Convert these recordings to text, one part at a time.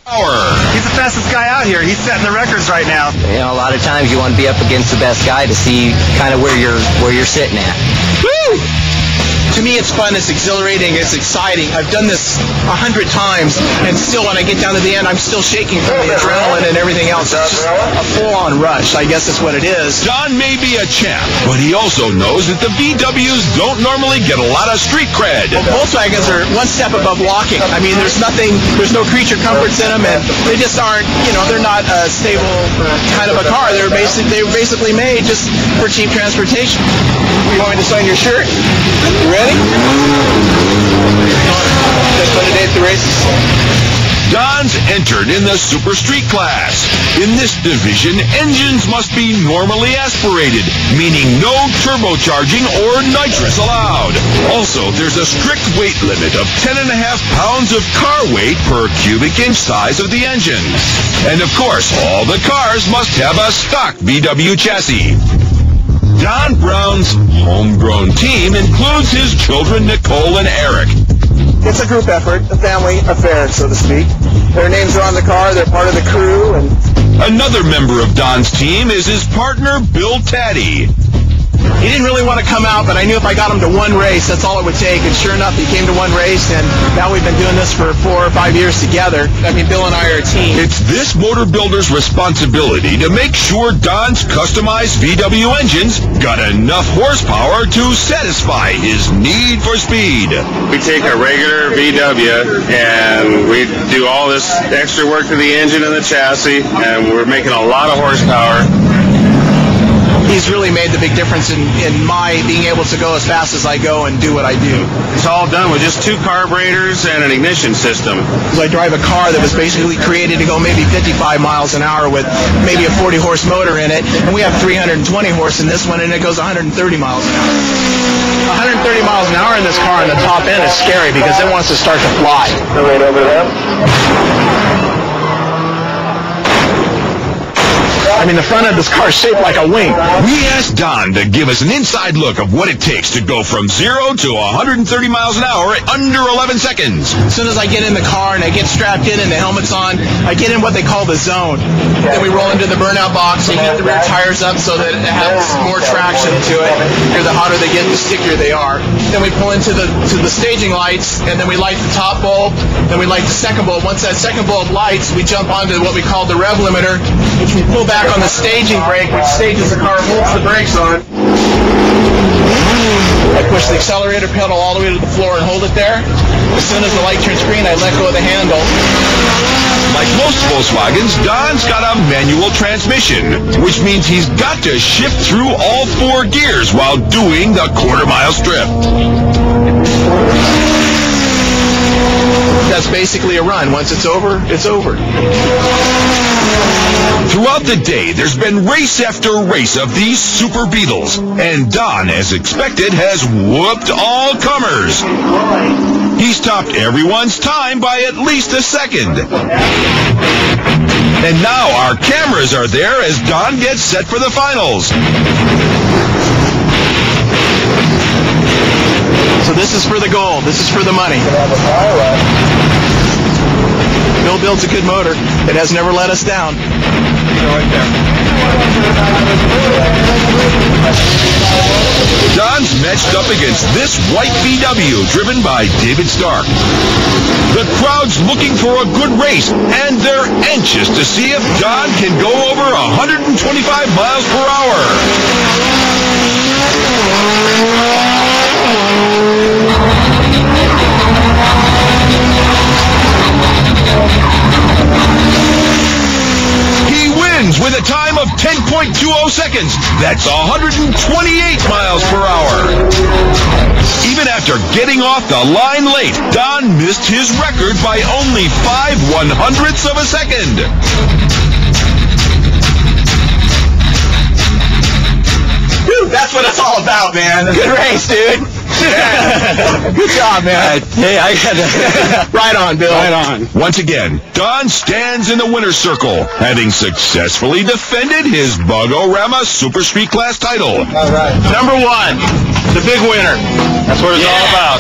He's the fastest guy out here. He's setting the records right now. You know, a lot of times you want to be up against the best guy to see kind of where you're sitting at. Woo! To me, it's fun, it's exhilarating, it's exciting. I've done this 100 times, and still when I get down to the end, I'm still shaking from the adrenaline and everything else. It's just a full-on rush, I guess is what it is. Don may be a champ, but he also knows that the VWs don't normally get a lot of street cred. Well, Volkswagens are one step above walking. I mean, there's no creature comforts in them, and they just aren't, they're not a stable kind of a car. They're basically made just for cheap transportation. You want me to sign your shirt? You ready? Just want to date the races. Don's entered in the Super Street class. In this division, engines must be normally aspirated, meaning no turbocharging or nitrous allowed. Also, there's a strict weight limit of 10.5 pounds of car weight per cubic inch size of the engine. And of course, all the cars must have a stock VW chassis. Don Brown's homegrown team includes his children Nicole and Eric. It's a group effort, a family affair, so to speak. Their names are on the car, they're part of the crew. And another member of Don's team is his partner, Bill Taddy. He didn't really want to come out, but I knew if I got him to one race, that's all it would take. And sure enough, he came to one race, and now we've been doing this for 4 or 5 years together. I mean, Bill and I are a team. It's this motor builder's responsibility to make sure Don's customized VW engines got enough horsepower to satisfy his need for speed. We take a regular VW, and we do all this extra work to the engine and the chassis, and we're making a lot of horsepower. He's really made the big difference in my being able to go as fast as I go and do what I do. It's all done with just 2 carburetors and an ignition system. I drive a car that was basically created to go maybe 55 miles an hour with maybe a 40-horse motor in it, and we have 320 horse in this one, and it goes 130 miles an hour. 130 miles an hour in this car on the top end is scary because it wants to start to fly. Right over there. I mean, the front of this car is shaped like a wing. We asked Don to give us an inside look of what it takes to go from 0 to 130 miles an hour in under 11 seconds. As soon as I get in the car and I get strapped in and the helmet's on, I get in what they call the zone. Then we roll into the burnout box and get the rear tires up so that it has more traction to it. The hotter they get, the stickier they are. Then we pull into the staging lights, and then we light the top bulb, then we light the second bulb. Once that second bulb lights, we jump onto what we call the rev limiter, which we pull back on the staging brake, which stages the car, holds the brakes on. I push the accelerator pedal all the way to the floor and hold it there. As soon as the light turns green, I let go of the handle. Like most Volkswagens, Don's got a manual transmission, which means he's got to shift through all 4 gears while doing the quarter-mile strip. That's basically a run. Once it's over, it's over. Throughout the day, there's been race after race of these Super Beetles, and Don, as expected, has whooped all comers. He's topped everyone's time by at least a second. And now our cameras are there as Don gets set for the finals. So this is for the gold. This is for the money. Bill builds a good motor. It has never let us down. Right there. Don's matched up against this white VW driven by David Stark. The crowd's looking for a good race, and they're anxious to see if Don can go over 125 miles per hour. He wins with a time of 10.20 seconds. That's 128 miles per hour. Even after getting off the line late, Don missed his record by only 5/100ths of a second. Dude, that's what it's all about, man. Good race, dude. Yeah. Good job, man. Hey, I got to... Right on, Bill. Right on. Once again, Don stands in the winner's circle, having successfully defended his Bug-O-Rama Super Street Class title. All right. Number 1, the big winner. That's what it's all about.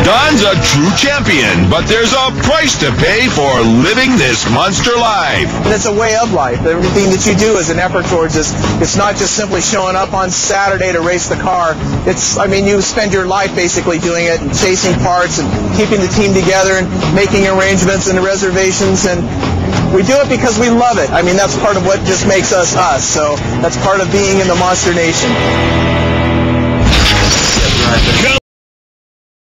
Don's a true champion, but there's a price to pay for living this monster life. And it's a way of life. Everything that you do is an effort towards this. It's not just simply showing up on Saturday to race the car. You spend your life basically doing it and chasing parts and keeping the team together and making arrangements and reservations, and we do it because we love it. That's part of what just makes us us. So that's part of being in the Monster Nation.